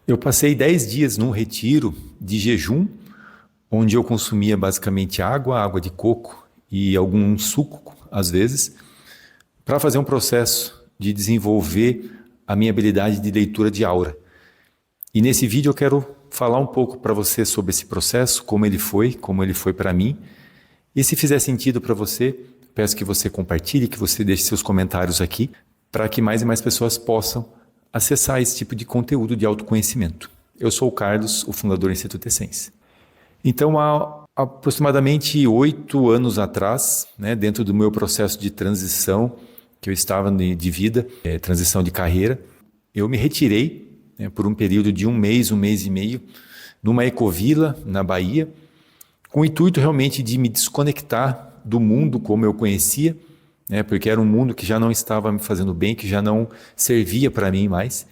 Eu passei 10 dias num retiro de jejum, onde eu consumia basicamente água de coco e algum suco, às vezes, para fazer um processo de desenvolver a minha habilidade de leitura de aura. E nesse vídeo eu quero falar um pouco para você sobre esse processo, como ele foi para mim. E se fizer sentido para você, peço que você compartilhe, que você deixe seus comentários aqui, para que mais e mais pessoas possam acessar esse tipo de conteúdo de autoconhecimento. Eu sou o Carlos, o fundador do Instituto Essência. Então, há aproximadamente 8 anos atrás, dentro do meu processo de transição, que eu estava de vida, transição de carreira, eu me retirei por um período de um mês e meio, numa ecovila na Bahia, com o intuito realmente de me desconectar do mundo como eu conhecia, porque era um mundo que já não estava me fazendo bem, que já não servia para mim mais.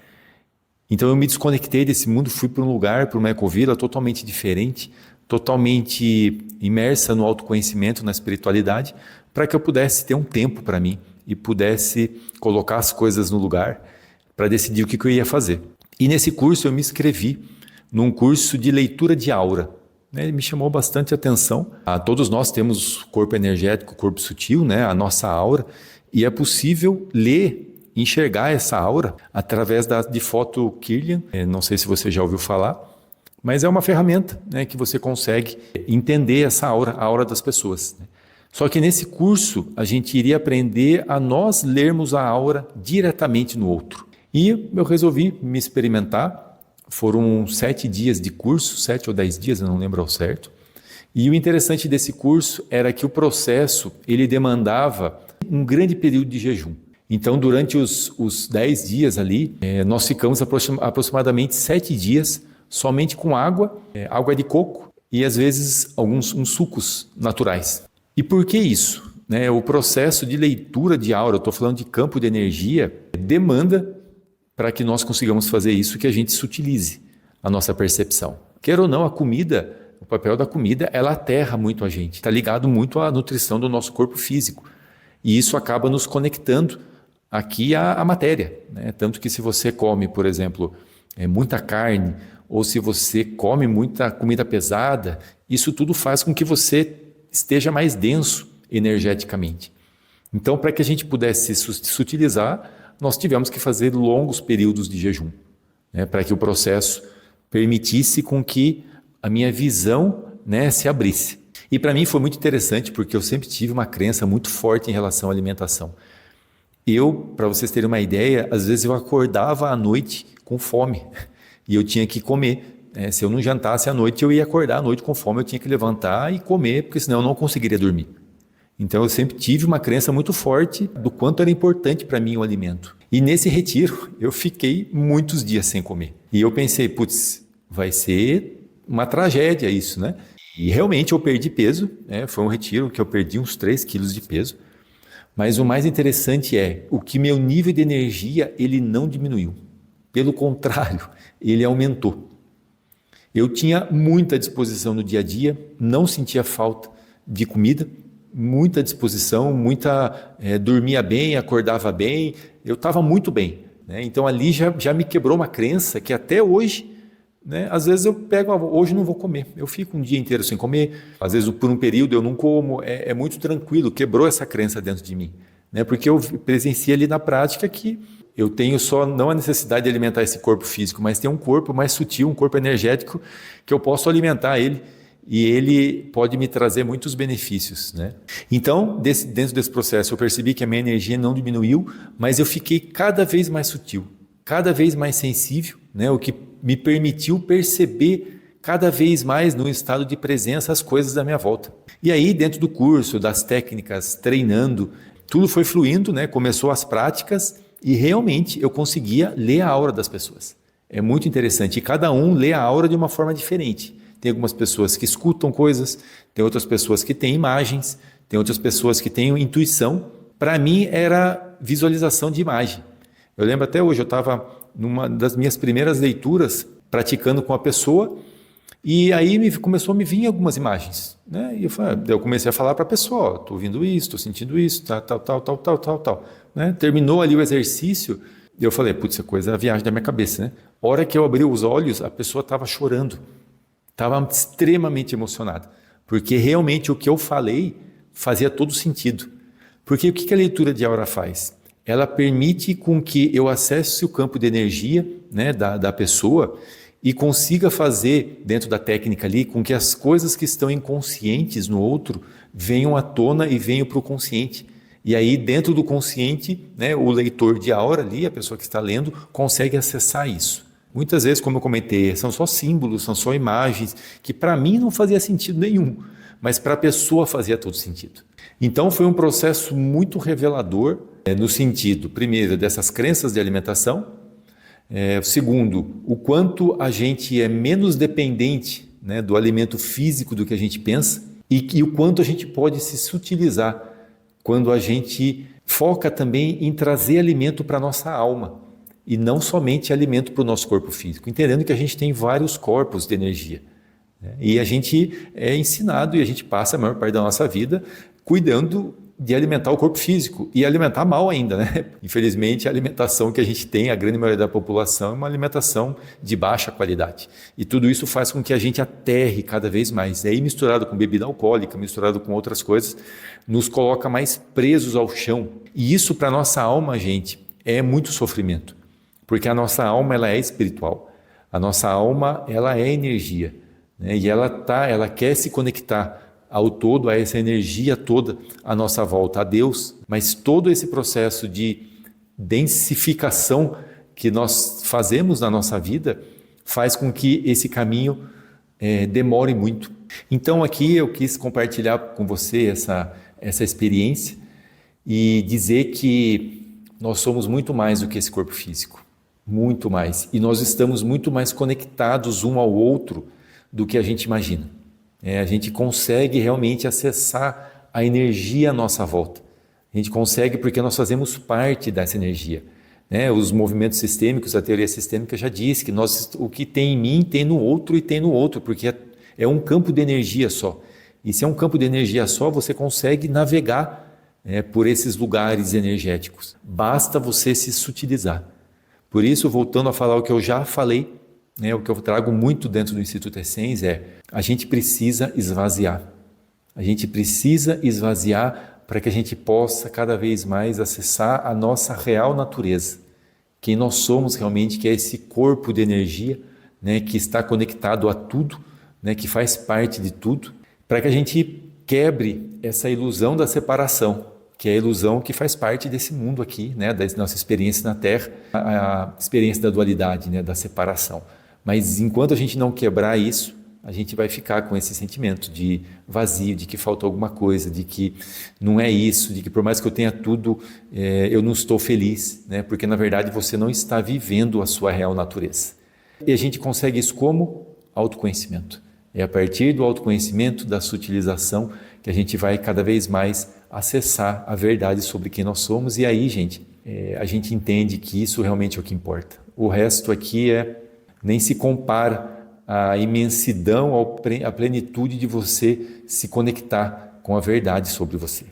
Então eu me desconectei desse mundo, fui para um lugar, para uma ecovila totalmente diferente, totalmente imersa no autoconhecimento, na espiritualidade, para que eu pudesse ter um tempo para mim e pudesse colocar as coisas no lugar para decidir o que eu ia fazer. E nesse curso eu me inscrevi num curso de leitura de aura. Ele me chamou bastante atenção. Todos nós temos corpo energético, corpo sutil, a nossa aura, e é possível ler, enxergar essa aura através de foto Kirlian. Não sei se você já ouviu falar, mas é uma ferramenta que você consegue entender essa aura, a aura das pessoas. Só que nesse curso a gente iria aprender a nós lermos a aura diretamente no outro. E eu resolvi me experimentar. Foram 7 dias de curso, 7 ou 10 dias, eu não lembro ao certo. E o interessante desse curso era que o processo, ele demandava um grande período de jejum. Então, durante os 10 dias ali, nós ficamos aproximadamente 7 dias somente com água de coco e às vezes uns sucos naturais. E por que isso? O processo de leitura de aura, eu estou falando de campo de energia, demanda para que nós consigamos fazer isso, que a gente sutilize a nossa percepção. Quer ou não, a comida, o papel da comida, ela aterra muito a gente, está ligado muito à nutrição do nosso corpo físico. E isso acaba nos conectando aqui à matéria. Tanto que se você come, por exemplo, muita carne, ou se você come muita comida pesada, isso tudo faz com que você esteja mais denso energeticamente. Então, para que a gente pudesse sutilizar, nós tivemos que fazer longos períodos de jejum, para que o processo permitisse com que a minha visão se abrisse. E para mim foi muito interessante, porque eu sempre tive uma crença muito forte em relação à alimentação. Para vocês terem uma ideia, às vezes eu acordava à noite com fome e eu tinha que comer. Se eu não jantasse à noite, eu ia acordar à noite com fome, eu tinha que levantar e comer, porque senão eu não conseguiria dormir. Então eu sempre tive uma crença muito forte do quanto era importante para mim o alimento. E nesse retiro eu fiquei muitos dias sem comer. E eu pensei, vai ser uma tragédia isso, E realmente eu perdi peso, foi um retiro que eu perdi uns 3 quilos de peso. Mas o mais interessante o que meu nível de energia ele não diminuiu. Pelo contrário, ele aumentou. Eu tinha muita disposição no dia a dia, não sentia falta de comida, muita disposição, dormia bem, acordava bem, eu estava muito bem. Então ali já me quebrou uma crença que até hoje, às vezes eu pego, hoje não vou comer, eu fico um dia inteiro sem comer, às vezes por um período eu não como, é muito tranquilo, quebrou essa crença dentro de mim. Porque eu presenciei ali na prática que eu tenho só não a necessidade de alimentar esse corpo físico, mas tem um corpo mais sutil, um corpo energético que eu posso alimentar ele. E ele pode me trazer muitos benefícios. Então, dentro desse processo, eu percebi que a minha energia não diminuiu, mas eu fiquei cada vez mais sutil, cada vez mais sensível, o que me permitiu perceber cada vez mais no estado de presença as coisas da minha volta. E aí, dentro do curso, das técnicas, treinando, tudo foi fluindo, começou as práticas e realmente eu conseguia ler a aura das pessoas. É muito interessante, e cada um lê a aura de uma forma diferente. Tem algumas pessoas que escutam coisas, tem outras pessoas que têm imagens, tem outras pessoas que têm intuição. Para mim era visualização de imagem. Eu lembro até hoje, eu estava numa das minhas primeiras leituras, praticando com a pessoa, e aí começou a me vir algumas imagens. E eu comecei a falar para a pessoa, estou ouvindo isso, estou sentindo isso, tal. Terminou ali o exercício, eu falei, essa coisa é a viagem da minha cabeça, A hora que eu abri os olhos, a pessoa estava chorando, estava extremamente emocionada, porque realmente o que eu falei fazia todo sentido. Porque o que a leitura de aura faz? Ela permite com que eu acesse o campo de energia, né, da pessoa e consiga fazer, dentro da técnica ali, com que as coisas que estão inconscientes no outro venham à tona e venham para o consciente. E aí, dentro do consciente, né, o leitor de aura ali, a pessoa que está lendo, consegue acessar isso. Muitas vezes, como eu comentei, são só símbolos, são só imagens, que para mim não fazia sentido nenhum, mas para a pessoa fazia todo sentido. Então foi um processo muito revelador, no sentido, primeiro, dessas crenças de alimentação, segundo, o quanto a gente é menos dependente, né, do alimento físico do que a gente pensa e o quanto a gente pode se sutilizar quando a gente foca também em trazer alimento para a nossa alma e não somente alimento para o nosso corpo físico, entendendo que a gente tem vários corpos de energia. E a gente é ensinado e a gente passa a maior parte da nossa vida cuidando de alimentar o corpo físico e alimentar mal ainda, né? Infelizmente, a alimentação que a gente tem, a grande maioria da população, é uma alimentação de baixa qualidade. E tudo isso faz com que a gente aterre cada vez mais. E aí, misturado com bebida alcoólica, misturado com outras coisas, nos coloca mais presos ao chão. E isso, para a nossa alma, gente, é muito sofrimento. Porque a nossa alma, ela é espiritual. A nossa alma, ela é energia. Né? E ela quer se conectar ao todo, a essa energia toda à nossa volta, a Deus, mas todo esse processo de densificação que nós fazemos na nossa vida faz com que esse caminho demore muito. Então aqui eu quis compartilhar com você essa experiência e dizer que nós somos muito mais do que esse corpo físico, muito mais, e nós estamos muito mais conectados um ao outro do que a gente imagina. A gente consegue realmente acessar a energia à nossa volta. A gente consegue porque nós fazemos parte dessa energia. Os movimentos sistêmicos, a teoria sistêmica já diz que o que tem em mim tem no outro e tem no outro, porque é um campo de energia só. E se é um campo de energia só, você consegue navegar por esses lugares energéticos. Basta você se sutilizar. Por isso, voltando a falar o que eu já falei, o que eu trago muito dentro do Instituto Essens a gente precisa esvaziar. A gente precisa esvaziar para que a gente possa cada vez mais acessar a nossa real natureza. Quem nós somos realmente, que é esse corpo de energia, que está conectado a tudo, que faz parte de tudo, para que a gente quebre essa ilusão da separação, que é a ilusão que faz parte desse mundo aqui, da nossa experiência na Terra, a experiência da dualidade, da separação. Mas enquanto a gente não quebrar isso, a gente vai ficar com esse sentimento de vazio, de que faltou alguma coisa, de que não é isso, de que por mais que eu tenha tudo, eu não estou feliz, porque na verdade você não está vivendo a sua real natureza. E a gente consegue isso como? Autoconhecimento. É a partir do autoconhecimento, da sutilização, que a gente vai cada vez mais acessar a verdade sobre quem nós somos. E aí, gente, a gente entende que isso realmente é o que importa. O resto aqui nem se compara à imensidão, à plenitude de você se conectar com a verdade sobre você.